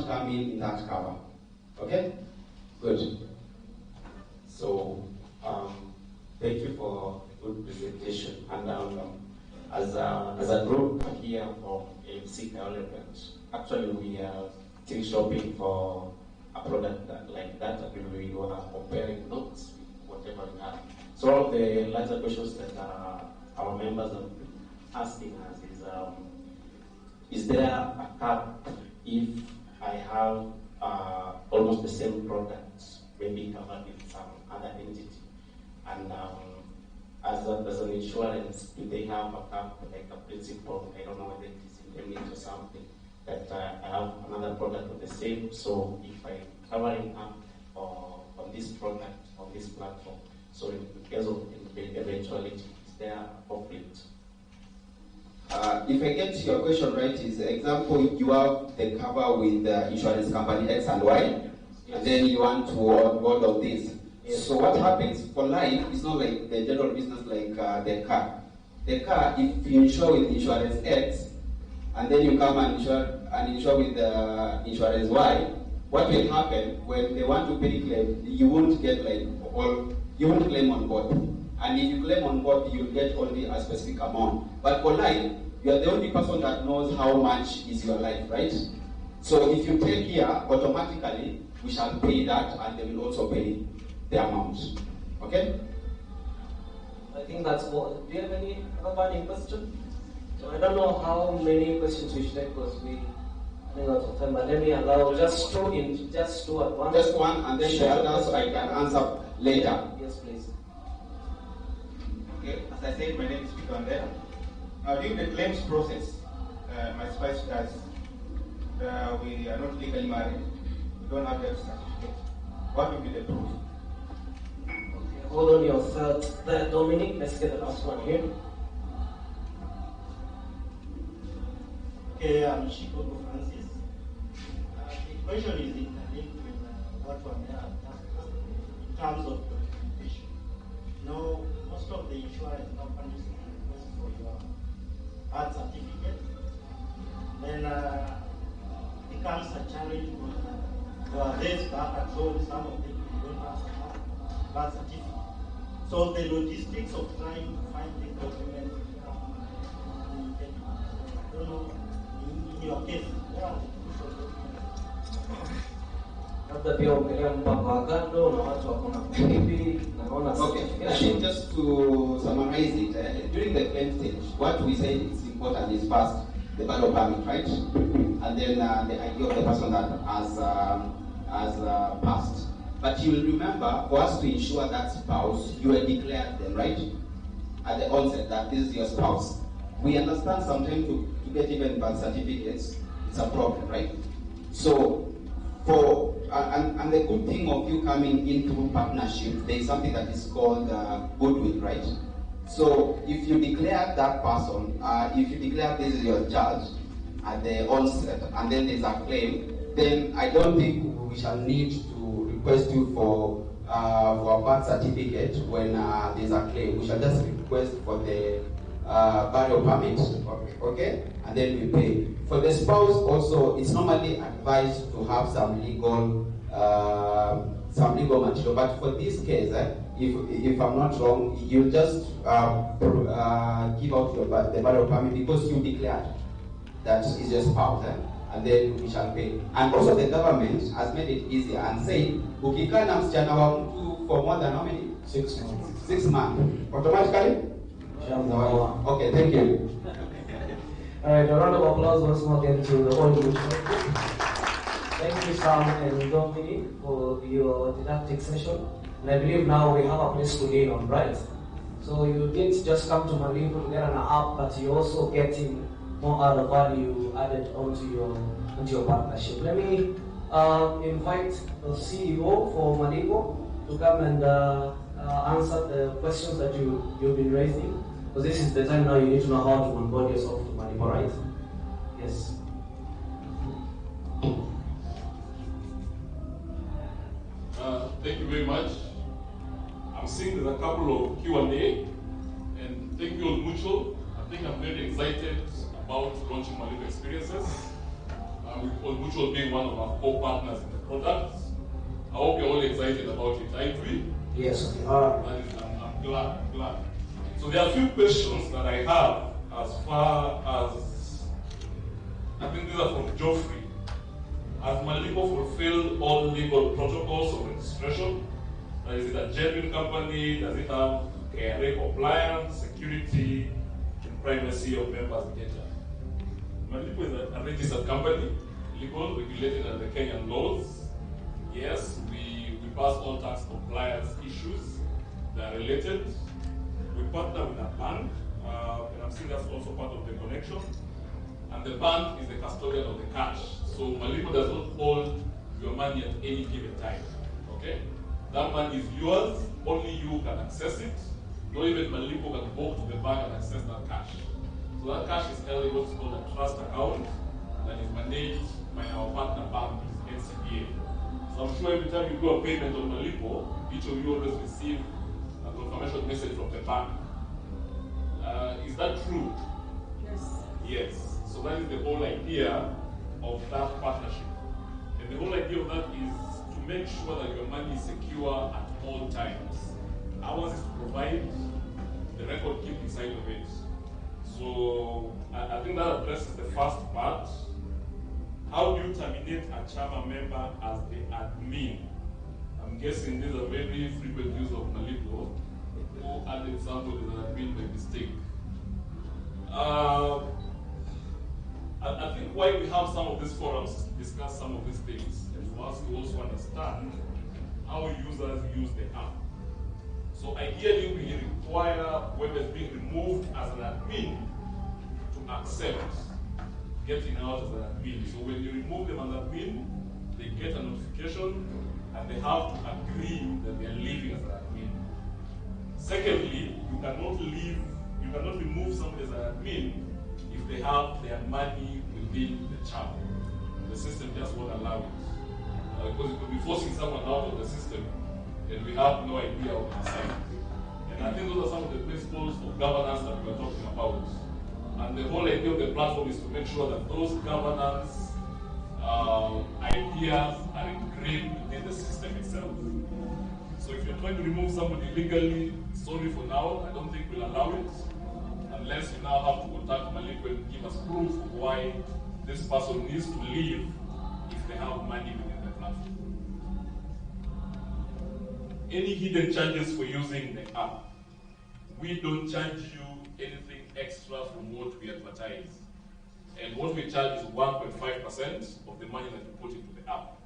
much come in that cover. Okay? Good. So, thank you for a good presentation. And as a group here from MC Development, actually we are still shopping for a product like that. We are comparing notes with whatever we have. So one of the larger questions that our members are asking us is there a cap if I have almost the same products, maybe covered with some other entity? And as an insurance, do they have a cap, like a principle? I don't know whether it is indemnity or something, that I have another product of the same, so if I covering up on this product, on this platform, so in case of eventuality, is there a conflict? If I get your question right, is example, you have the cover with the insurance company X and Y, yes, and then you want to onboard of this. Yes. So what happens for life is not like the general business like the car. The car, if you insure with insurance X, and then you come and insure with the insurance Y, what will happen when they want to pay claim, you won't get you won't claim on board. And if you claim on board, you'll get only a specific amount. But for life, you are the only person that knows how much is your life, right? So if you take here, automatically, we shall pay that, and they will also pay the amount. Okay? I think that's all. Do you have any other question? So I don't know how many questions we should take because we running out of time. But let me allow just two at once. Just one, and then the others I can answer later. Yes, please. Okay, as I said, my name is Peter Andrea. During the claims process, my spouse does. We are not legally married. We don't have that certificate. What will be the proof? Okay, hold on your third there, Dominic. Let's get the last one here. Okay, I'm Shikogo Francis. The question is interlinked with what one may have asked in terms of documentation. Now, most of the insurance companies request for your birth certificate. Then it becomes a challenge because there are days back at home, some of them don't have a birth certificate. So the logistics of trying to find the document, I don't know, in your case, where are the crucial documents? Okay, I think just to summarize it, during the claim stage, what we say is important is first the value permit, right? And then the idea of the person that has passed. But you will remember, for us to ensure that spouse, you were declared then, right? At the onset that this is your spouse. We understand sometimes to get even birth certificates, it's a problem, right? So, and the good thing of you coming into partnership, there is something that is called goodwill, right? So if you declare that person, if you declare this is your judge at the onset, and then there's a claim, then I don't think we shall need to request you for a birth certificate when there's a claim. We shall just request for the burial permit, okay? And then we pay. For the spouse also, it's normally advised to have some legal material. But for this case, if I'm not wrong, you just give out the burial permit because you declared that is your spouse, and then we shall pay. And also the government has made it easier and said, ukikaa na msichana wa mtu for more than how many? 6 months. 6 months. Automatically? Okay, thank you. Alright, a round of applause once more again to the audience. Thank you, Sam and Dominic, for your didactic session. And I believe now we have a place to lean on, right? So you didn't just come to Malipo to get an app, but you're also getting more other value added onto your partnership. Let me invite the CEO for Malipo to come and answer the questions that you've been raising. Because this is the time now you need to know how to onboard yourself to Malipo, right? Yes. Thank you very much. I'm seeing there's a couple of Q&A, and thank you all mutual. I think I'm very excited about launching Malipo Experiences. with All Mutual being one of our core partners in the product. I hope you're all excited about it, aren't we? Yes, we are. I'm glad. So there are a few questions that I have as far as, I think these are from Geoffrey. Has Malipo fulfilled all legal protocols of registration? Is it a genuine company? Does it have KRA compliance, security, and privacy of members' data? Malipo is a registered company, legal, regulated under Kenyan laws. Yes, we pass all tax compliance issues that are related. We partner with a bank, and I'm saying that's also part of the connection. And the bank is the custodian of the cash. So Malipo does not hold your money at any given time. Okay? That money is yours, only you can access it. Not even Malipo can walk to the bank and access that cash. So that cash is held in what's called a trust account that is managed by our partner bank, NCBA. So I'm sure every time you do a payment on Malipo, each of you always receive a confirmation message from the bank. Is that true? Yes. Yes. So that is the whole idea of that partnership. And the whole idea of that is to make sure that your money is secure at all times. Ours is to provide the record keeping side of it. So I think that addresses the first part. How do you terminate a Chama member as the admin? I'm guessing these are very frequent use of Malipo. Who added somebody as an admin by mistake? I think why we have some of these forums is to discuss some of these things and for us to also understand how users use the app. So ideally we require whoever is being removed as an admin to accept getting out as an admin. So when you remove them as an admin, they get a notification and they have to agree that they are leaving as an admin. Secondly, you cannot remove somebody as an admin if they have their money within the channel. The system just won't allow it. Because it could be forcing someone out of the system and we have no idea of the side. And I think those are some of the principles of governance that we are talking about. And the whole idea of the platform is to make sure that those governance ideas are engraved within the system itself. So if you're trying to remove somebody legally, sorry for now, I don't think we'll allow it. Unless you now have to contact Malipo and give us proof of why this person needs to leave if they have money within the platform. Any hidden charges for using the app? We don't charge you anything extra from what we advertise. And what we charge is 1.5% of the money that you put into the app.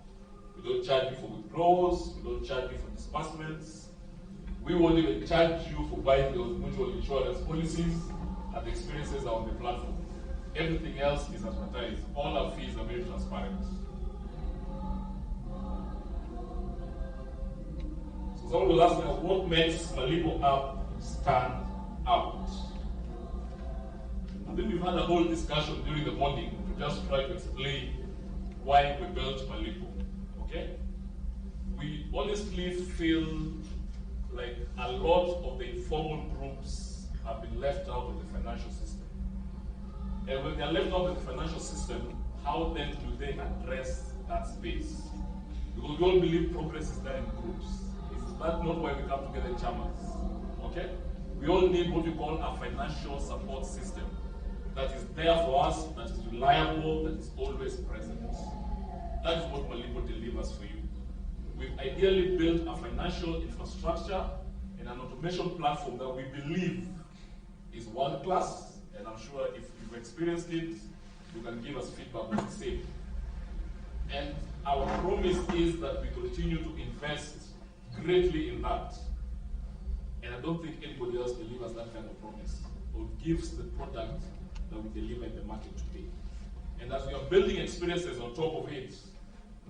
We don't charge you for withdrawals, we don't charge you for disbursements. We won't even charge you for buying those mutual insurance policies, and the experiences are on the platform. Everything else is advertised. All our fees are very transparent. So someone will ask me, what makes Malipo app stand out? I think we've had a whole discussion during the morning to just try to explain why we built Malipo. Okay? We honestly feel like a lot of the informal groups have been left out of the financial system. And when they're left out of the financial system, how then do they address that space? Because we all believe progress is done in groups. Is that not why we come together in chamas? Okay? We all need what we call a financial support system that is there for us, that is reliable, that is always present. That is what Malipo delivers for you. We've ideally built a financial infrastructure and an automation platform that we believe is world class, and I'm sure if you've experienced it, you can give us feedback on the same. And our promise is that we continue to invest greatly in that. And I don't think anybody else delivers that kind of promise or gives the product that we deliver in the market today. And as we are building experiences on top of it,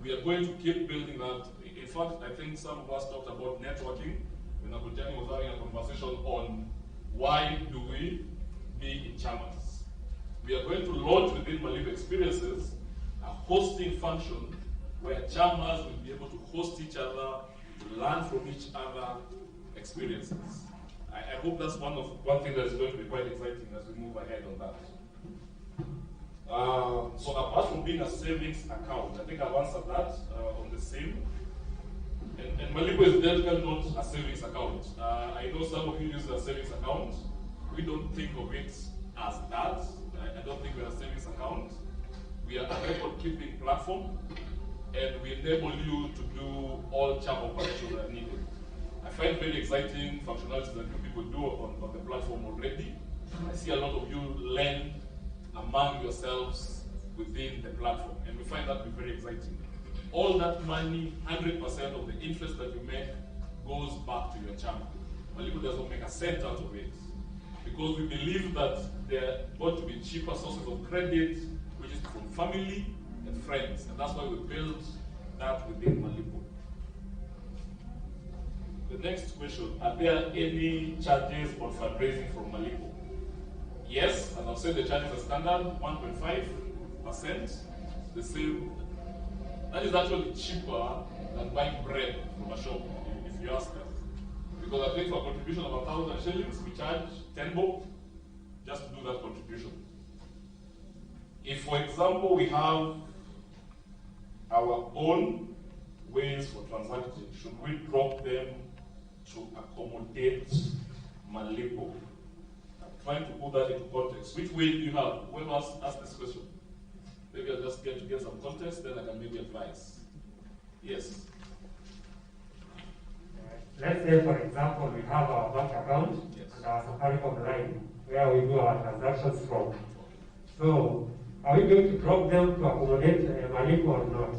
we are going to keep building that. In fact, I think some of us talked about networking when Abujani was having a conversation on why do we be in chamas. We are going to launch within Malipo Experiences a hosting function where chamas will be able to host each other, to learn from each other experiences. I hope that's one thing that is going to be quite exciting as we move ahead on that. So apart from being a savings account, I think I've answered that on the same. And Malipo is definitely not a savings account. I know some of you use a savings account. We don't think of it as that. I don't think we're a savings account. We are a record-keeping platform, and we enable you to do all CHAMA operations that are needed. I find very exciting functionalities that you people do on the platform already. I see a lot of you learn among yourselves within the platform, and we find that to be very exciting. All that money, 100% of the interest that you make goes back to your CHAMA. Malipo does not make a cent out of it, because we believe that there are going to be cheaper sources of credit, which is from family and friends, and that's why we built that within Malipo. The next question, are there any charges on fundraising from Malipo? Yes, as I've said, the charges are standard, 1.5%, the same. That is actually cheaper than buying bread from a shop, if you ask us. Because I think for a contribution of 1,000 shillings, we charge 10 bob just to do that contribution. If, for example, we have our own ways for transacting, should we drop them to accommodate Malipo? I'm trying to put that into context. Which way do you have? Whoever asked this question? Maybe I'll just get some context, then I can maybe advise. Yes. Let's say, for example, we have our bank account and our Safaricom line where we do our transactions from. So, are we going to drop them to accommodate Malipo or not?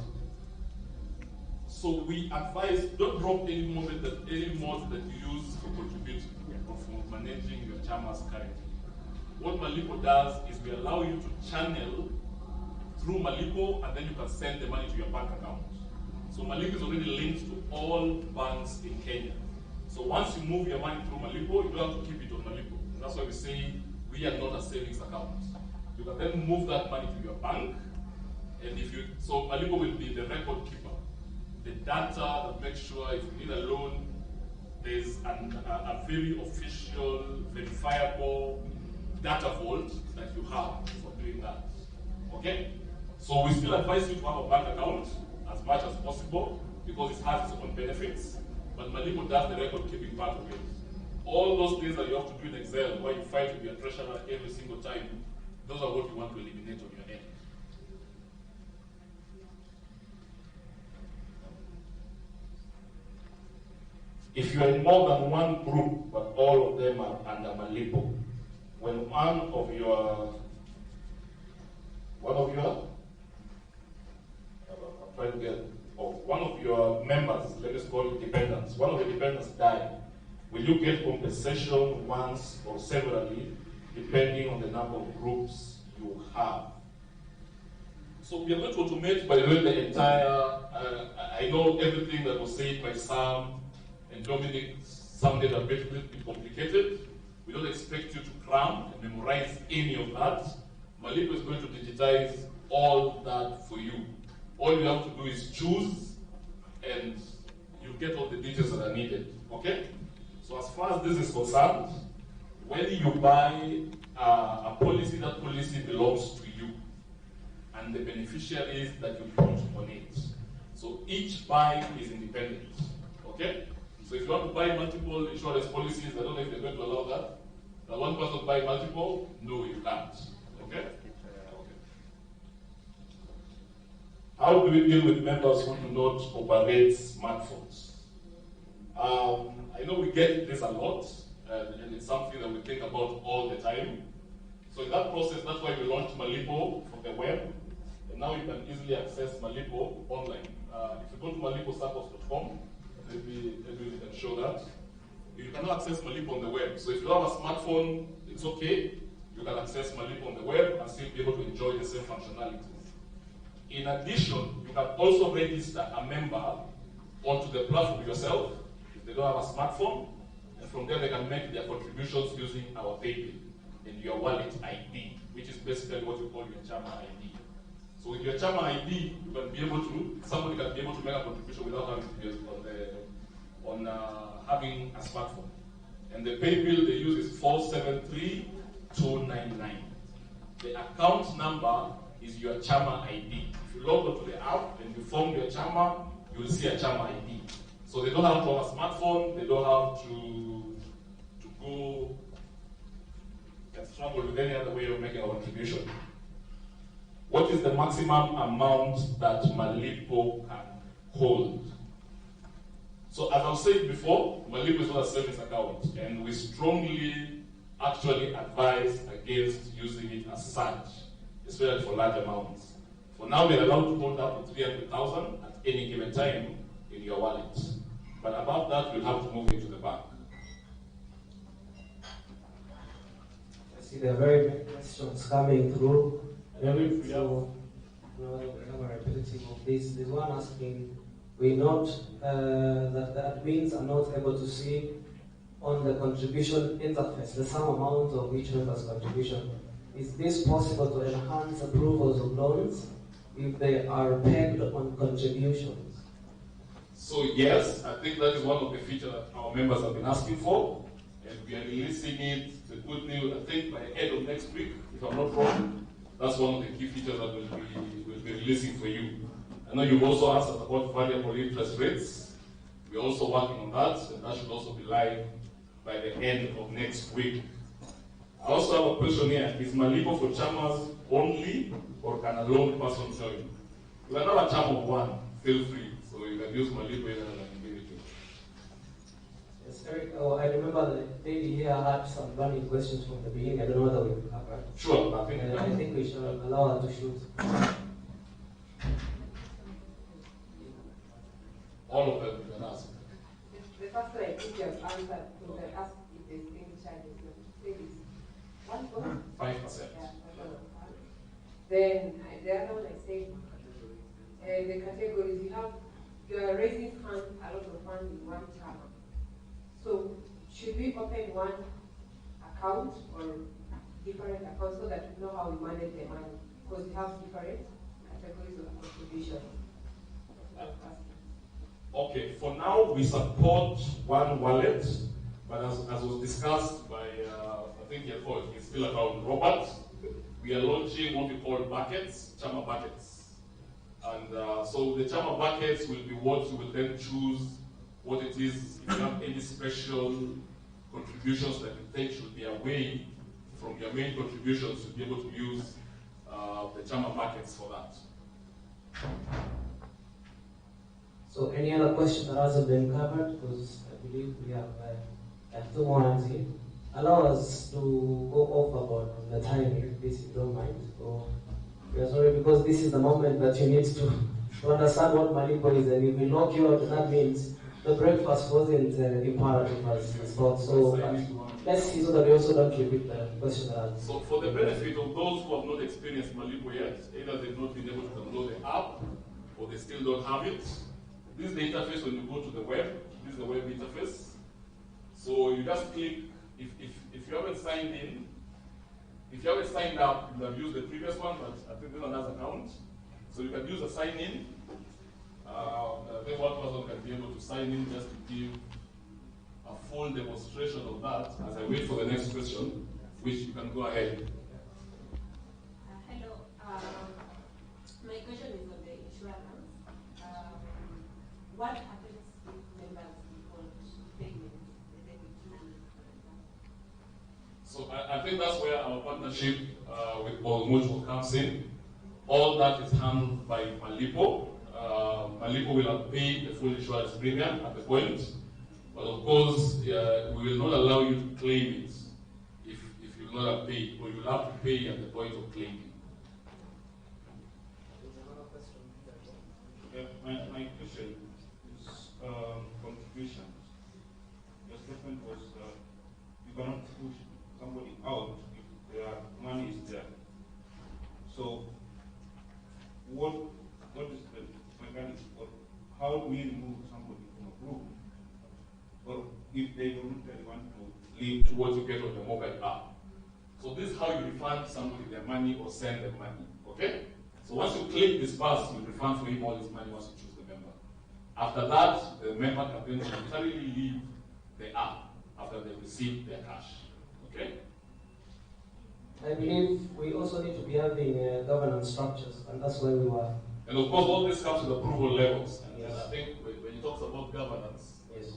So we advise, don't drop any mode that you use for contributing or for managing your CHAMAs currently. What Malipo does is we allow you to channel through Malipo, and then you can send the money to your bank account. So Malipo is already linked to all banks in Kenya. So once you move your money through Malipo, you don't have to keep it on Malipo. That's why we say we are not a savings account. You can then move that money to your bank, and so Malipo will be the record keeper. The data that makes sure if you need a loan, there's a very official, verifiable data vault that you have for doing that. Okay? So we still advise you to have a bank account as much as possible because it has its own benefits, but Malipo does the record keeping part of it. All those things that you have to do in Excel, where you fight with your treasurer every single time, those are what you want to eliminate on your end. If you are in more than one group, but all of them are under Malipo, when one of your members, let us call it dependents, one of the dependents die, will you get compensation once or severally, depending on the number of groups you have? So we are going to automate, by the way, the entire, I know everything that was said by Sam and Dominic sounded a bit complicated. We don't expect you to cram and memorize any of that. Malipo is going to digitize all that for you. All you have to do is choose, and you get all the details that are needed. Okay? So as far as this is concerned, when you buy a policy, that policy belongs to you and the beneficiaries that you put on it. So each buy is independent. Okay? So if you want to buy multiple insurance policies, I don't know if they're going to allow that. That one person buy multiple? No, you can't. Okay? Okay. How do we deal with members who do not operate smartphones? I know we get this a lot, and it's something that we think about all the time. So in that process, that's why we launched Malipo for the web, and now you can easily access Malipo online. If you go to maliposacos.com, maybe we can show that. You can access Malipo on the web. So if you have a smartphone, it's okay. You can access Malipo on the web and still be able to enjoy the same functionalities. In addition, you can also register a member onto the platform yourself if they don't have a smartphone, and from there they can make their contributions using our PayPal and your wallet ID, which is basically what we call your CHAMA ID. So with your CHAMA ID, you can be able to, somebody can be able to make a contribution without having to be on having a smartphone. And the PayPal they use is 473299. The account number is your Chama ID. If you log onto the app and you form your Chama, you will see a Chama ID. So they don't have to have a smartphone, they don't have to go and struggle with any other way of making a contribution. What is the maximum amount that Malipo can hold? So as I've said before, Malipo is not a savings account, and we strongly actually advise against using it as such, especially for large amounts. For now, we are allowed to hold up to 300,000 at any given time in your wallet. But above that, you'll have to move it to the bank. I see there are very many questions coming through. We have a repetitive of this. There's one asking, we note that the admins are not able to see on the contribution interface the sum amount of each member's contribution. Is this possible to enhance approvals of loans if they are pegged on contributions? So yes, I think that is one of the features that our members have been asking for, and we are releasing it. The good news, I think by the end of next week, if I'm not wrong, that's one of the key features that we'll be releasing for you. I know you've also asked about variable interest rates. We're also working on that, and that should also be live by the end of next week. I also have a question here. Is Malipo for chamas only, or can a lone person join? If you're not a cham of one, feel free. So you can use Malipo even as an individual. Yes, Eric, I remember the lady here had some burning questions from the beginning. I don't know whether we can cover it. Sure, I think we should allow her to shoot. All of them you can ask. The first one I think you have answered, so I asked if there's any charges. Say this. 5%. Yeah, then the other one I said, the categories you are raising funds, a lot of funds in one channel. So should we open one account or different accounts so that we know how we manage the money? Because we have different categories of contribution. Okay, for now we support one wallet, but as was discussed by, I think he's still around, Robert, we are launching what we call buckets, Chama buckets. And so the Chama buckets will be what you will then choose what it is, if you have any special contributions that you think should be away from your main contributions, to be able to use the Chama buckets for that. So any other question that hasn't been covered? Because I believe we have 2 more hands here. Allow us to go overboard on the timing, please, if you don't mind. So we are sorry, because this is the moment that you need to understand what Malipo is, and if we lock you out, that means the breakfast wasn't imperative as thought. So let's see so that we also don't repeat the question that I So for the benefit of those who have not experienced Malipo yet, either they've not been able to download the app or they still don't have it, this is the interface when you go to the web. This is the web interface. So you just click, if you haven't signed in, if you haven't signed up, you have used the previous one, but I think there's another account. So you can use a sign in. I think one person can be able to sign in just to give a full demonstration of that as I wait for the next question, which you can go ahead. Hello. My question is on the insurance. What happens if members default payments? So I think that's where our partnership with Mutual comes in. All that is handled by Malipo. Malipo will have paid the full insurance premium at the point, but of course we will not allow you to claim it if you will not have paid, or you will have to pay at the point of claiming. My question is contributions. Your statement was you cannot push somebody out if their money is there. So what is the mechanism, or how do we remove somebody from a group? Or if they voluntarily want to leave, To what you get on the mobile app. So this is how you refund somebody their money or send them money. Okay? So once you click this pass, you refund for him all his money once you choose the member. After that, the member can then voluntarily leave the app after they receive their cash. Okay? I believe we also need to be having governance structures, and that's where we were. And of course, all this comes with approval levels. And Yes. I think when you talk about governance, Yes.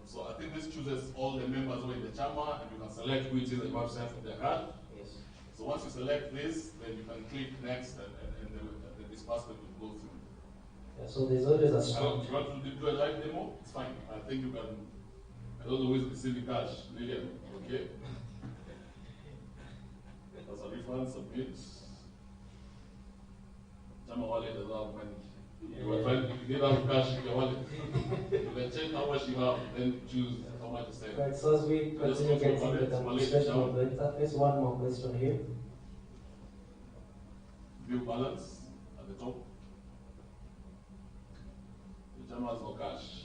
so I think this chooses all the members who are in the chamber, and you can select who it is that you want to sign for their card. Yes. So once you select this, then you can click next, and the disbursement will go through. Yeah, so there's always a I structure. don't, you want to do a live demo? It's fine. I think you can. I don't know who is receiving cash. Lillian, okay? That's a refund, submit. Chama wallet does not have money. You were trying, if you didn't have cash in your wallet, you can check how much you have, then choose how much to send. Right, so as we continue getting the demonstration of the interface, one more question here. View balance at the top. The Chama has no cash.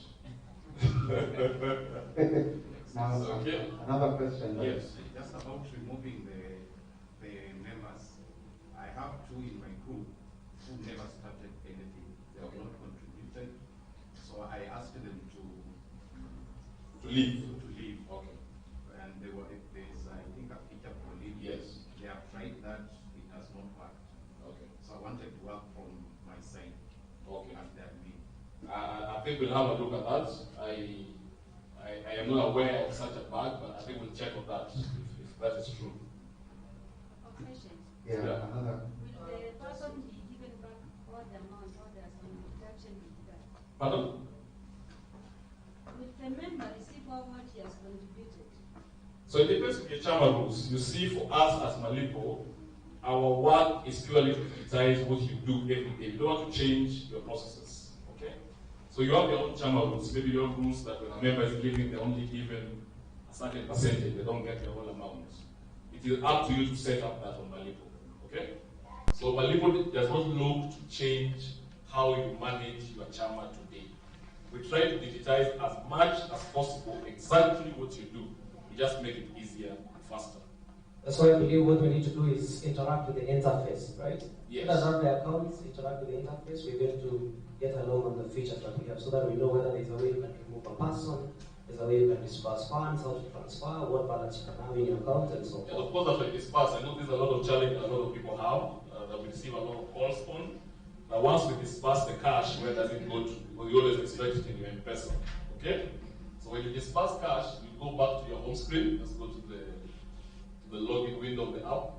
Now, Okay. another question. Yes. Just about removing the members. I have two in my group who never started anything. They have not contributed. So I asked them to leave. Okay. And there's I think a picture for leave. Yes. They have tried that, it has not worked. Okay. So I wanted to work from my side. Okay. And that me. I think we'll have a look at that. I am not aware of such a bug, but I think we'll check on that if that is true. Question. Yeah, Yeah. another. Will the person be given back all the amount, or there's some deduction with that? Pardon? Will the member receive all what he has contributed? So it depends on your chamber rules. You see, for us as Malipo, our work is purely to digitize what you do every day. You don't want to change your processes. Okay? So you have your own chamber rules. Maybe your rules that when a member is leaving, they're only given a certain percentage, they don't get their whole amount. It is up to you to set up that on Malipo. Okay? So Malipo does not look to change how you manage your chamber today. We try to digitize as much as possible exactly what you do. We just make it easier and faster. So I believe what we need to do is interact with the interface, right? Yes. Let us have the accounts, interact with the interface. We're going to get along on the features that we have so that we know whether there's a way you can remove a person, there's a way you can disperse funds, how to transfer, what balance you can have in your account, and so And forth. of course, after you disperse, I know there's a lot of challenge a lot of people have that we receive a lot of calls on. Now, once we disperse the cash, where does it go to? Because you always expect it in your M-Pesa. Okay? So when you disperse cash, you go back to your home screen. Let's go to the login window of the app.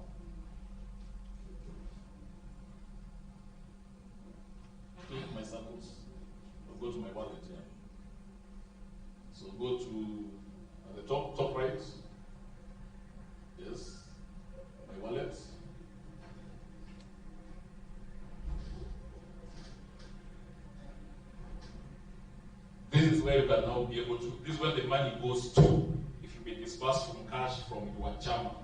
Click my circles. I'll go to my wallet here. So go to at the top right. Yes. My wallet. This is where you can now be able to, this is where the money goes to. If you've been disbursed from cash from your chama.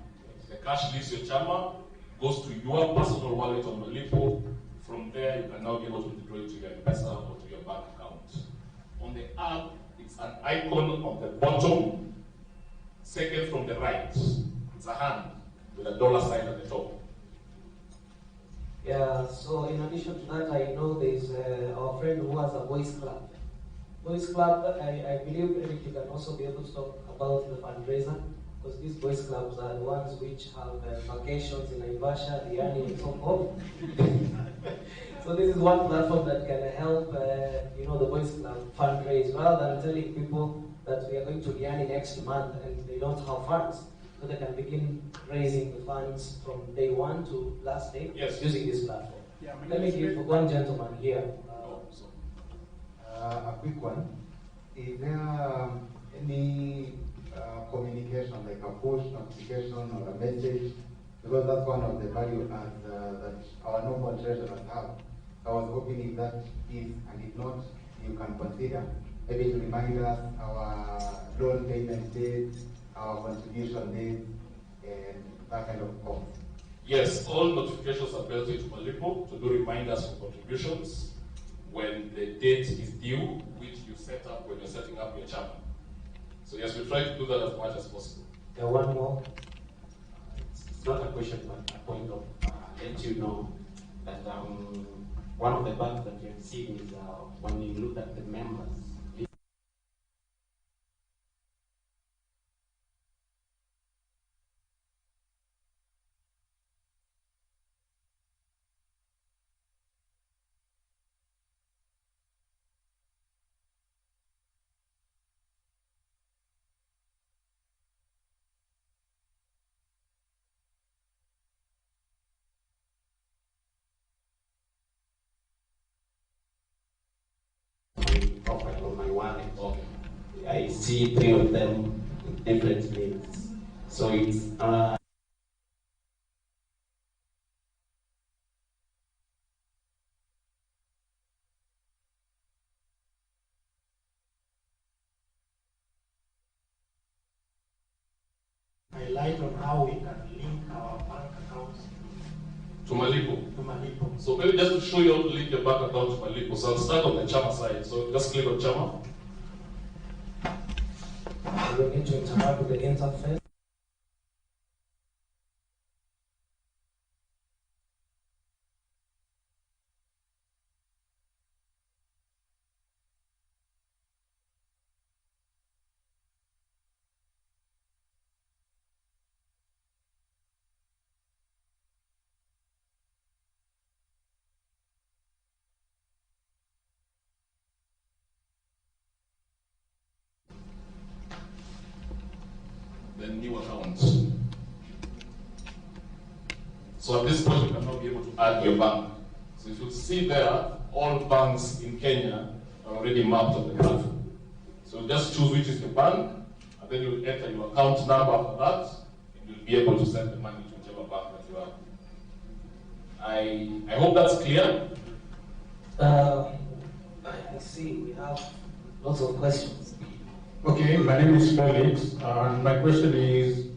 The cash leaves your chama, goes to your personal wallet on Malipo. From there, you can now be able to withdraw it to your M-Pesa or to your bank account. On the app, it's an icon on the bottom. Second from the right, it's a hand with a dollar sign at the top. Yeah, so in addition to that, I know there's our friend who has a voice club. Voice club, I believe Eric, you can also be able to talk about the fundraiser, because these voice clubs are the ones which have vacations in Naivasha, Diani, and so forth. So this is one platform that can help, the voice club fundraise, rather than telling people that we are going to Diani next month and they don't have funds. So they can begin raising the funds from day one to last day using this platform. Yeah, Let me give one gentleman here. A quick one. Is there any communication, like a push notification or a message? Because that's one of the value adds that our normal treasurers have. I was hoping if that is, and if not, you can consider maybe to remind us our loan payment date, our contribution date, and that kind of forms. Yes, all notifications are built into Malipo to do reminders for contributions when the date is due, which you set up when you're setting up your channel. So yes, we try to do that as much as possible. Yeah, one more. It's not a question, but a point of let you know that one of the bugs that you've seen is when you look at the members. wallet. Okay. I see 3 of them with different names. So it's highlight on how we can link our bank accounts To Malipo. to Malipo. So maybe just to show you how to link your bank account to Malipo. So I'll start on the Chama side. So just click on Chama. We need to interact with the interface. Then new account. So at this point, you cannot be able to add your bank. So if you see there, all banks in Kenya are already mapped on the graph. So just choose which is your bank, and then you'll enter your account number after that, and you'll be able to send the money to whichever bank that you are. I hope that's clear. I see we have lots of questions. Okay, my name is Felix, and my question is,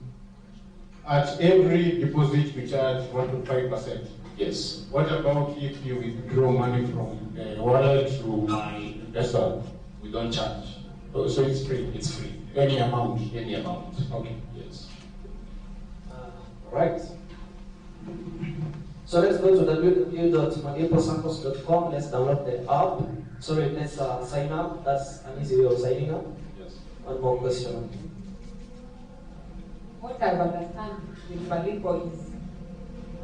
at every deposit we charge 1.5%. Yes. What about if you withdraw money from a wallet to my restaurant? We don't charge. Oh, so it's free? It's free. Any amount? Any amount. Okay. Yes. Right. So let's go to www.maliposancos.com. Let's download the app. Sorry, let's sign up. That's an easy way of signing up. Yes. One more question. What I've understand with Malipo is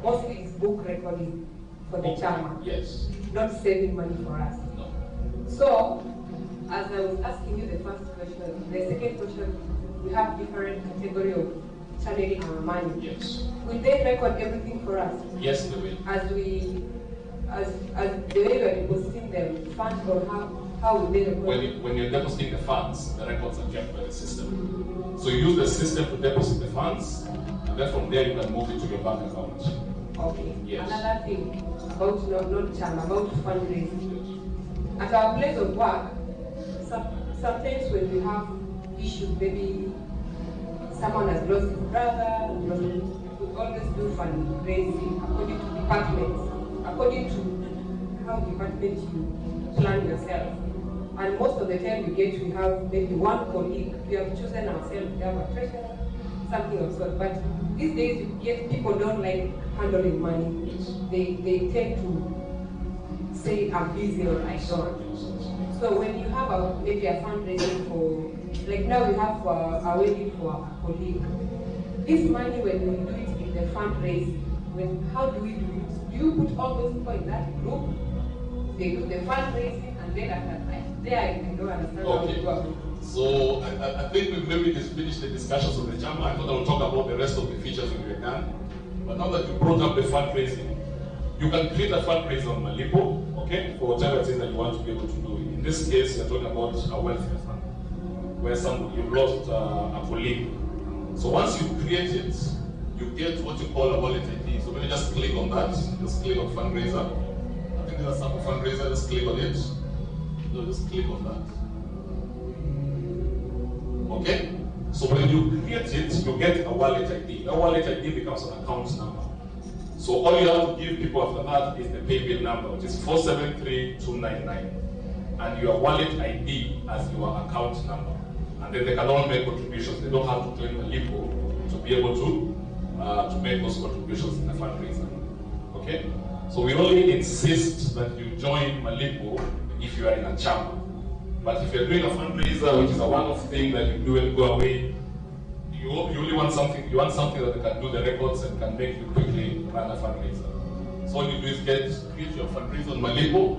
mostly it's book recording for the chairman, Yes. not saving money for us. No. So, as I was asking you the first question, the second question, we have different category of channeling our money. Yes. Will they record everything for us? Yes, they will. As the way we are depositing the funds, or how will they record? When you're depositing the funds, the records are kept by the system. So you use the system to deposit the funds, and then from there you can move it to your bank account. Okay. Yes. Another thing about not charm, about fundraising. At our place of work, sometimes when we have issues, maybe someone has lost his brother, we always do fundraising according to departments, according to how department you plan yourself. And most of the time we have maybe one colleague, we have chosen ourselves, we have a treasurer, something of sort. But these days you get people don't like handling money. They tend to say I'm busy or I don't. So when you have maybe a fundraising for, like now we have a wedding for a colleague. This money, when we do it in the fundraising, how do we do it? Do you put all those people in that group? They do the fundraising, and then after that, there I don't understand how to go about it. So I think we've maybe just finished the discussions on the JAMA. I thought I would talk about the rest of the features when we're done. But now that you brought up the fundraising, you can create a fundraiser on Malipo, okay, for whatever it is that you want to be able to do. In this case, you're talking about a welfare fund, where you've lost a colleague. So once you create it, you get what you call a wallet ID. So when you just click on that, just click on fundraiser. I think there's a sample fundraiser, just click on it. So just click on that. Okay? So when you create it, you get a wallet ID. A wallet ID becomes an account number. So all you have to give people after that is the pay bill number, which is 473299, and your wallet ID as your account number. And then they can all make contributions. They don't have to join Malipo to be able to make those contributions in the fundraiser. Okay? So we only insist that you join Malipo if you are in a chama. But if you're doing a fundraiser, which is a one-off thing that you do and go away, you only want something. You want something that can do the records and can make you quickly run a fundraiser. So all you do is create your fundraiser on Malipo,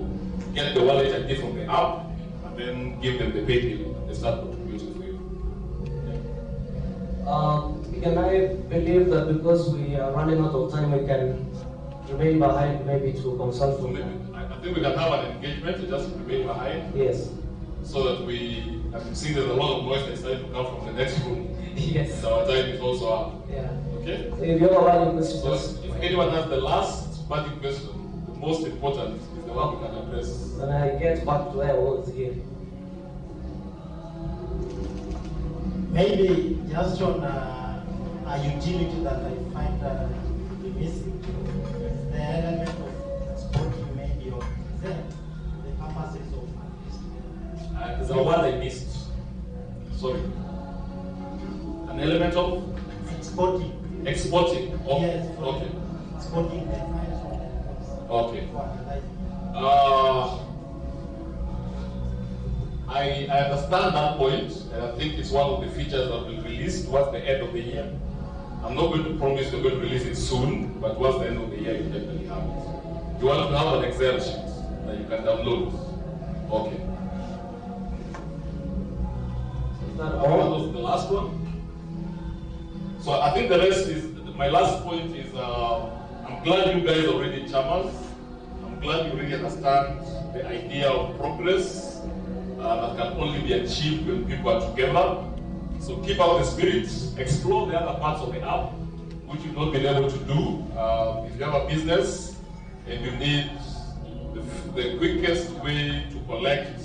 get the wallet ID from the app, and then give them the pay bill. They start contributing for you. Can I believe that because we are running out of time, we can remain behind maybe to consult? So maybe I think we can have an engagement to just remain behind. Yes. so that we, I can see there's a lot of noise that's starting to come from the next room. Yes. And our time is also up. Yeah. Okay? So if you have a valid question, So if anyone has the last burning question, the most important is the one we can address. Then I get back to where I was here. Maybe just on a utility that I find missing is the element of exporting maybe or present the purposes of There's a word I missed. Sorry. An element of? Exporting. Exporting. Oh, yes. Okay. Exporting the finds of the Okay. for advertising. I understand that point, and I think it's one of the features that will release towards the end of the year. I'm not going to promise we're going to release it soon, but towards the end of the year, you definitely have it. You want to have an Excel sheet that you can download. Okay. What was the last one? So I think the rest is, my last point is, I'm glad you guys are already chairmans. I'm glad you really understand the idea of progress that can only be achieved when people are together. So keep up the spirit, explore the other parts of the app, which you've not been able to do. If you have a business and you need the quickest way to collect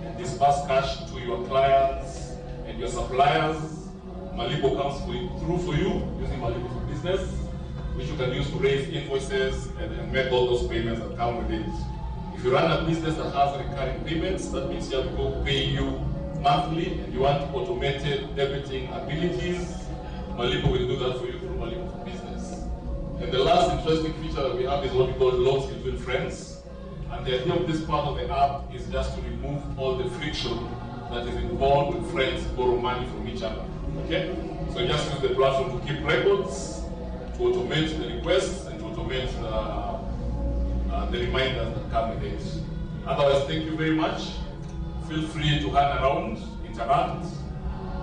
and disperse cash to your clients and your suppliers, Malipo comes through for you using Malipo for Business, which you can use to raise invoices and make all those payments that come with it. If you run a business that has recurring payments, that means you have people paying you monthly and you want automated debiting abilities, Malipo will do that for you through Malipo for Business. And the last interesting feature that we have is what we call loans between friends. And the idea of this part of the app is just to remove all the friction that is involved when friends borrow money from each other. Okay? So just use the platform to keep records, to automate the requests, and to automate the reminders that come with it. Otherwise, thank you very much. Feel free to hang around, interact,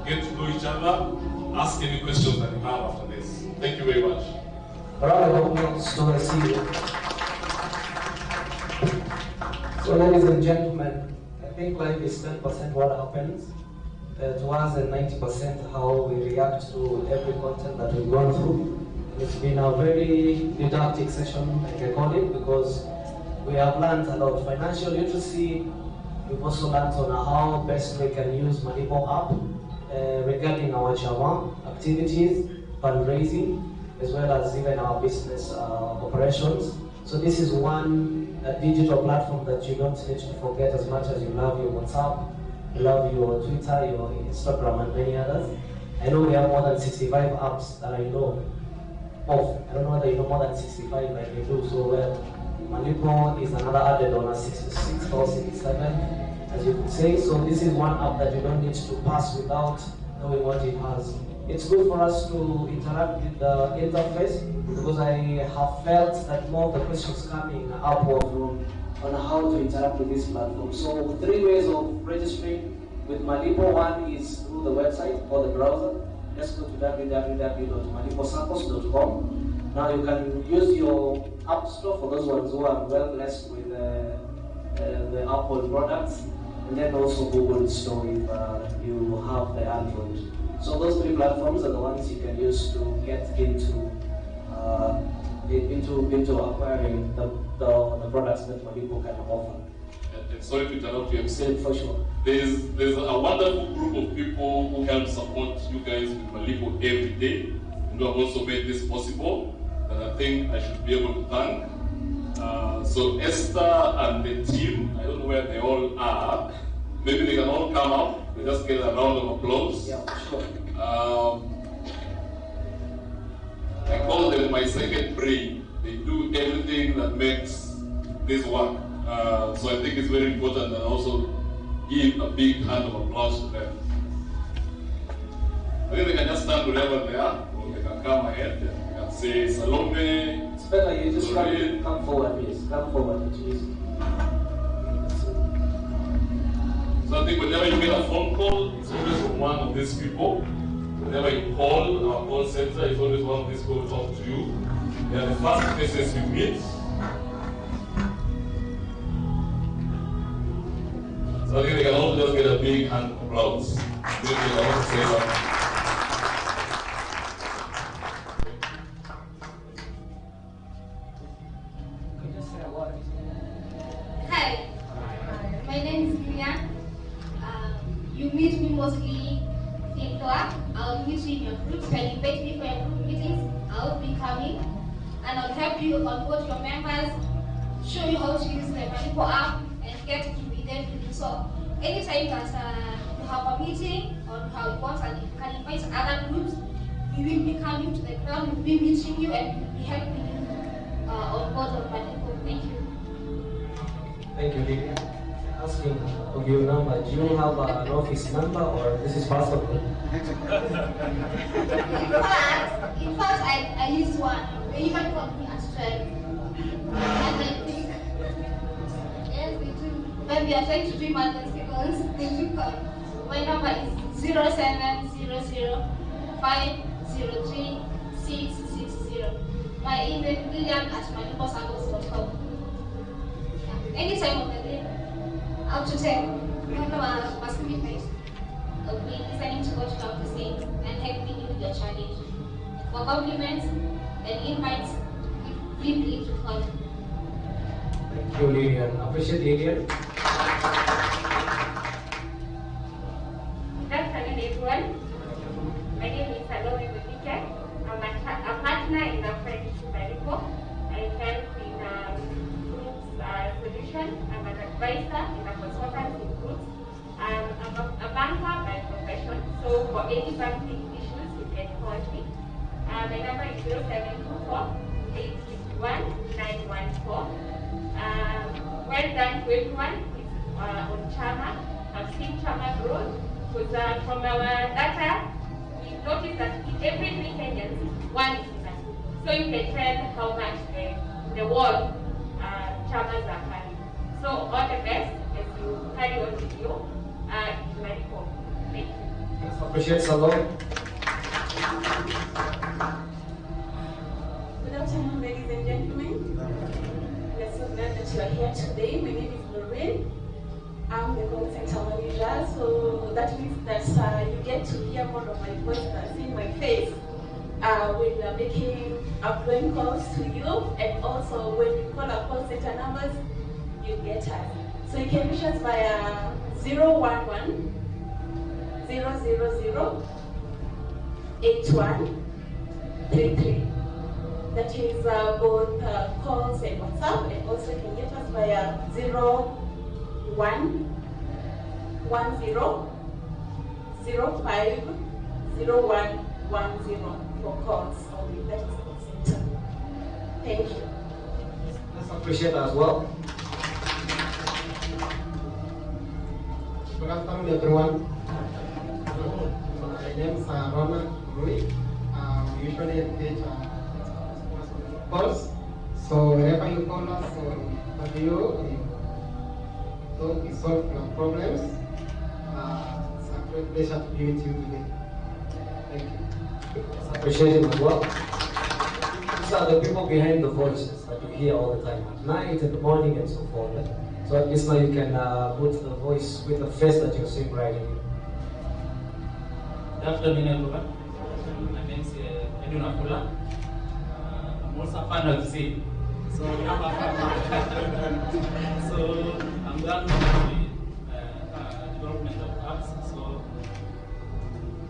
get to know each other, ask any questions that you have after this. Thank you very much. Round of applause to the CEO. So, ladies and gentlemen, I think life is 10% what happens to us and 90% how we react to every content that we've gone through. It's been a very didactic session, like I call it, because we have learned about financial literacy. We've also learned on how best we can use Malipo app regarding our Chama activities, fundraising, as well as even our business operations. So this is one digital platform that you don't need to forget as much as you love your WhatsApp, you love your Twitter, your Instagram, and many others. I know we have more than 65 apps that I know of. I don't know whether you know more than 65 like you do. So Malipo is another added on a 66 or 67, as you could say. So this is one app that you don't need to pass without knowing what it has. It's good for us to interact with the interface because I have felt that more of the questions coming upward on how to interact with this platform. So 3 ways of registering with Malipo. One is through the website or the browser. Just go to www.maliposacos.com. Now you can use your app store for those ones who are well blessed with the Apple products, and then also Google Store if you have the Android. So those 3 platforms are the ones you can use to get into acquiring the products that Malipo can offer. And sorry to interrupt you, for sure. There's a wonderful group of people who help support you guys with Malipo every day, and who have also made this possible, that I think I should be able to thank. So Esther and the team, I don't know where they all are. Maybe they can all come up. We just get a round of applause. Yeah, sure. I call them my second brain. They do everything that makes this work. So I think it's very important and also give a big hand of applause to them. I think they can just stand wherever they are, or they can come ahead and they can say Salome. It's better you just come forward, please. Come forward, please. So I think whenever you get a phone call, it's always from one of these people. Whenever you call our call center, it's always one of these people who talk to you. They are the first faces you meet. So I think they can all just get a big hand applause. Maybe I want to say something. Hi, my name is Julia. You meet me mostly in work. I'll meet you in your groups. When you invite me for your group meetings, I'll be coming. And I'll help you onboard your members, show you how to use the Malipo app, and get to be there with you. So anytime that you have a meeting or you have want and you can invite other groups, we will be coming to the ground, we'll be meeting you and we'll be helping you onboard on Malipo. Thank you. Thank you, Lydia. Asking of your number, do you have an office number or this is personal? In fact, I use one. They even call me at 12. And I think, yes, they do. When we are trying to do emergency calls, they do call. My number is 0700-503-660. My email, lilian@maliposagos.com. Anytime of the day, up to 10, must midnight, I'll be listening to what you have to say and helping you with your challenge. For compliments and invites, feel free to call. Thank you, Lilian. Appreciate Lilian. Good afternoon, everyone. My name is Salome Bebike. I'm a partner in the French Malipo. I help in solution. I'm an advisor in a consultant in groups. I'm a banker by profession, so for any banking issues, you can call me. My number is 0724 861 914. Well done to everyone on Chama. I've seen Chama grow because from our data, we noticed that in every 3 Kenyans, one is in a school. So you can tell how much the world Chamas are carrying. So all the best as you carry on with you. Malipo. Thank you. Appreciate Salome. Good afternoon, ladies and gentlemen. We're so glad that you are here today. My name is Lorraine. I'm the call center manager, so that means that you get to hear more of my voice than seeing my face. When we are making outgoing calls to you, and also when we call our call center numbers, you get us. So you can reach us via 011 000 8133. That is both calls and WhatsApp, and also you can get us via 0110 05 0110 for calls only. That is call center. Thank you. Let's appreciate as well. Good afternoon, everyone. My name is Ronald Rui. We usually engage calls. So whenever you call us on audio, we solve your problems. It's a great pleasure to be with you today. Thank you. Let's appreciate him as well. These are the people behind the voices that you hear all the time at night, in the morning, and so forth. So at least now you can put the voice with the face that you're seeing right in. Good afternoon, everyone. My name is Edwin Akula. I'm also a fan of the sea. So I'm a fan. So I'm glad with the development of apps. So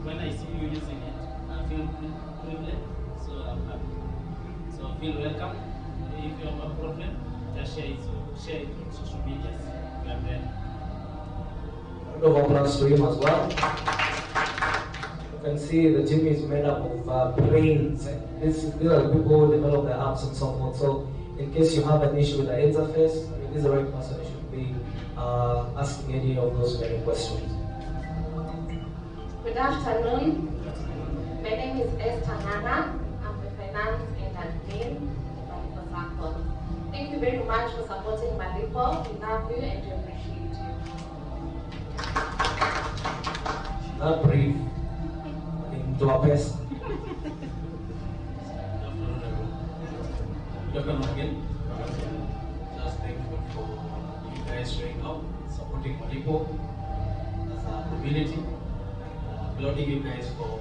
when I see you using it, I feel privileged. So I'm happy. So feel welcome. If you have a problem, just share it on social media. We are there. Round of applause to him as well. You can see the team is made up of brains. These are the people who develop the apps and so forth. So in case you have an issue with the interface, I mean, this is the right person who should be asking any of those many questions. Good afternoon. My name is Esther Nana. I'm the finance and admin for Malipo. Thank you very much for supporting Malipo. We love you and we appreciate you. Not brief. Into a best. Welcome again. Just thank you for you guys showing up, supporting Malipo. as a community, applauding you guys for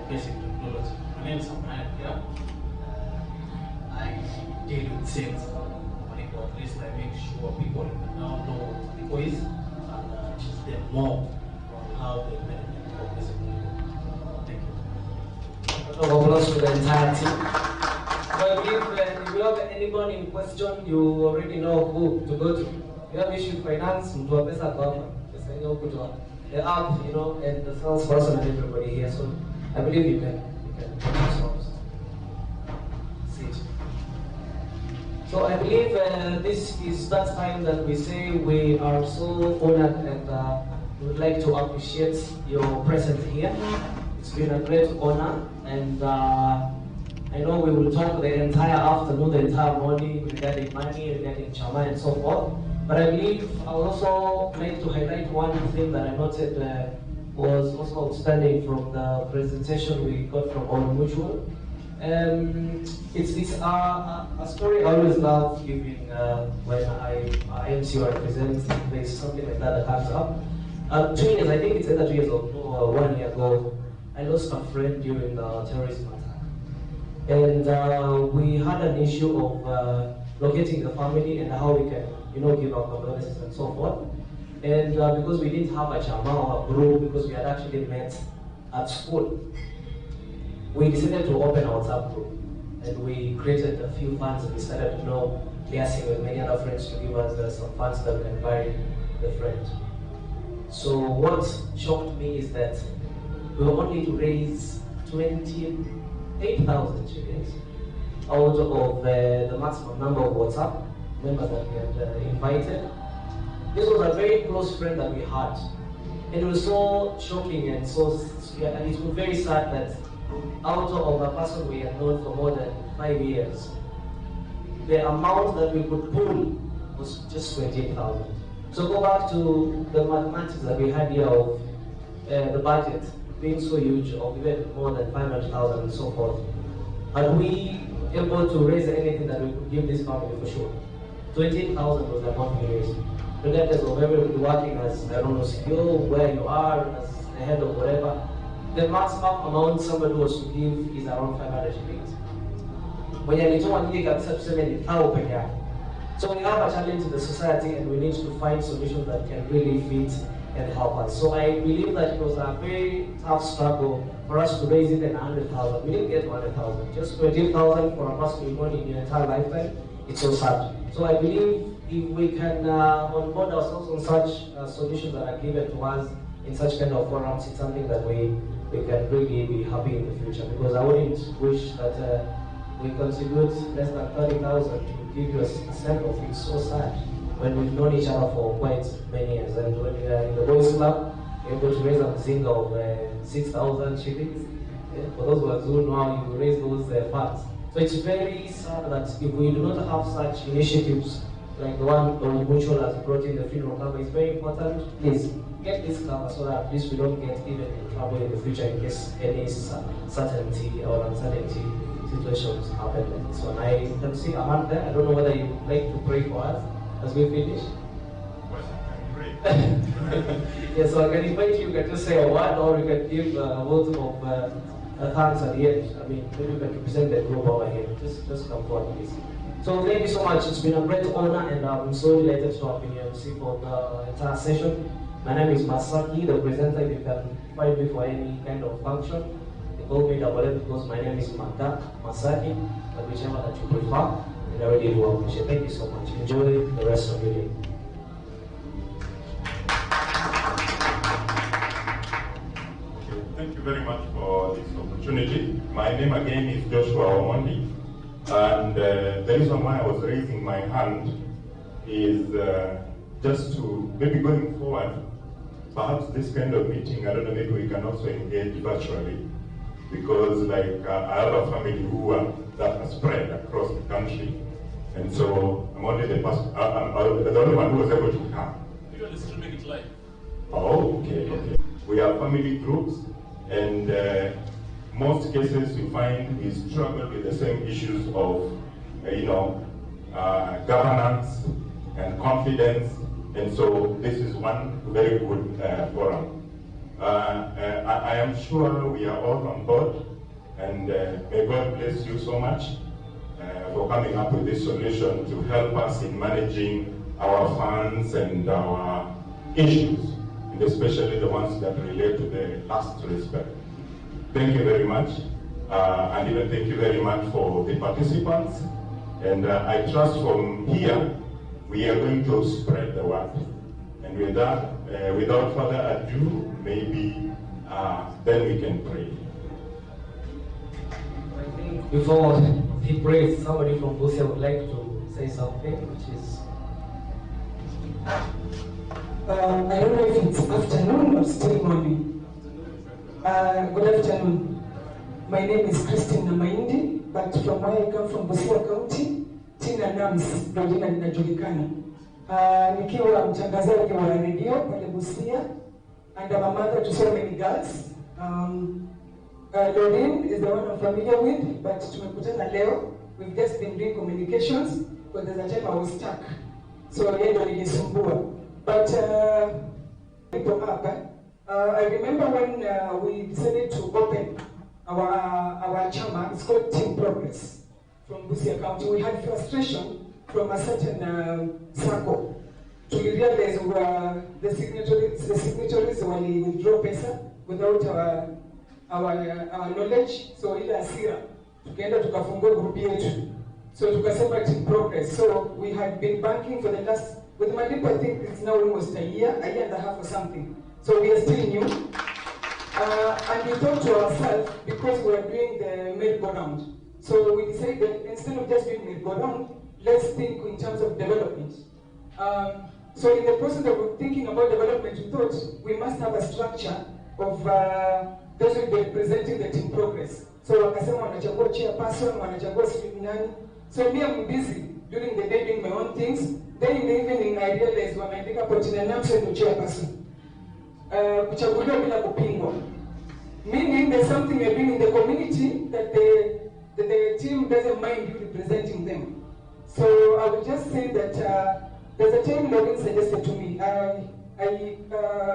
basic technology. My name is Brian here. I deal with sales Malipo. At least I make sure people now know what Malipo is and teach them more on how they benefit from this Malipo. Thank you. A round of applause for the entire team. So I believe if you have anybody in question, you already know who to go to. You have issue finance, mtu wa pesa kwa hapa. Sasa hiyo kutoa the app, you know, and the salesperson and everybody here. So I believe you can solve. So I believe this is that time that we say we are so honored and we would like to appreciate your presence here. It's been a great honor, and I know we will talk the entire afternoon, the entire morning regarding money, regarding Chama and so forth. But I believe I would also like to highlight one thing that I noted was also outstanding from the presentation we got from our mutual. It's a story I always love giving when I MC or I present. There's something like that comes up. 2 years, I think it's either 2 years or 1 year ago, I lost a friend during the terrorism attack. And we had an issue of locating the family and how we can, you know, give our condolences and so forth. And because we didn't have a chama or a group, because we had actually met at school, we decided to open our WhatsApp group. And we created a few funds and we started, you know, liaising with many other friends to give us some funds that we can buy the friend. So what shocked me is that we were only to raise 28,000 shillings out of the maximum number of WhatsApp members that we had invited. This was a very close friend that we had. And it was so shocking and and it was very sad that out of a person we had known for more than 5 years, the amount that we could pull was just 28,000. So go back to the mathematics that we had here of the budget being so huge, of even more than 500,000 and so forth. Are we able to raise anything that we could give this family for sure? 28,000 was the amount we raised. Regardless of everybody working as, I don't know, CEO, where you are, as the head of whatever, the maximum amount somebody was to give is around 500 shillings. When you need to kabisa tuseme ni thao peke yake. So we have a challenge in the society and we need to find solutions that can really fit and help us. So I believe that it was a very tough struggle for us to raise even 100,000. We didn't get 100,000, just 20,000 for a person we've known in your entire lifetime. It's so sad. So I believe if we can onboard ourselves on such solutions that are given to us in such kind of forums, it's something that we can really be happy in the future. Because I wouldn't wish that we contribute less than 30,000 to give you a send off. It's so sad when we've known each other for quite many years. And when we are in the boys club, we're able to raise a mzinga of 6,000 shillings. Yeah, for those who know how you raise those funds. So it's very sad that if we do not have such initiatives like the one the mutual has brought in the funeral cover, it's very important. Please get this cover so that at least we don't get even in trouble in the future in case any certainty or uncertainty situations happen like this one. I can see a hand there. I don't know whether you would like to pray for us as we finish. Yes, so I can invite you, can just say a word or you can give a vote of thanks at the end. I mean, maybe you can represent the group over here. Just come forward, please. So thank you so much. It's been a great honor and I'm so delighted to have been your MC for the entire session. My name is Masaki, the presenter. You can find me for any kind of function. They call me double F because my name is Masaki, but whichever that you prefer. And I really do appreciate it. Thank you so much. Enjoy the rest of your day. Thank you very much for this opportunity. My name again is Joshua Omondi, and the reason why I was raising my hand is just to maybe going forward, perhaps this kind of meeting, I don't know, maybe we can also engage virtually, because like I have a family who that are spread across the country, and so I'm only the person, I'm the only one who was able to come. You can still make it live. Oh, okay, okay. We have family groups, and most cases you find we struggle with the same issues of, governance and confidence And so this is one very good forum. I am sure we are all on board, and may God bless you so much for coming up with this solution to help us in managing our funds and our issues, and especially the ones that relate to the last respect. Thank you very much, and even thank you very much for the participants. And I trust from here, we are going to spread the word. And with that, without further ado, maybe then we can pray. I think before he prays, somebody from Busia would like to say something, which is... I don't know if it's afternoon or still morning. Good afternoon. My name is Christine Namaindi, but from where I come from, Busia County, Tina Nams, ndo jina linajulikana. Nikiwa mtangazaji wa radio pale Busia, and I'm a mother to so many girls. Doreen is the one I'm familiar with, but tumekutana leo. We've just been doing communications, but there's a time I was stuck. So yeye ndo nilisumbua. But I remember when we decided to open our chama, it's called Team Progress from Busia County. We had frustration from a certain circle. To realize the signatories when we withdraw pesa without our knowledge. So ile asira tukaenda tukafungua group yetu. So tukasema Team Progress. So we had been banking for the last, with Malipo, I think it's now almost a year and a half or something. So we are still new. And we thought to ourselves, because we are doing the merry-go-round, so we decided that instead of just doing merry-go-round, let's think in terms of development. So in the process of thinking about development, we thought we must have a structure of those who will be representing the Team Progress. So wakasema wanachagua chairperson, wanachagua nani. So me, I'm busy during the day doing my own things. Then in the evening I realized when I pick up a chairperson. Kuchaguliwa bila kupingwa. Meaning there's something you're doing in the community that the team doesn't mind you representing them. So I would just say that there's a time Logan suggested to me, I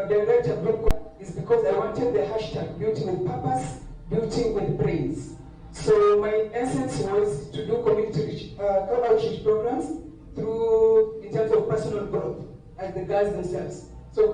direct a group is because I wanted the hashtag beauty with purpose, beauty with brains. So my essence was to do community outreach programs through, in terms of personal growth as the girls themselves.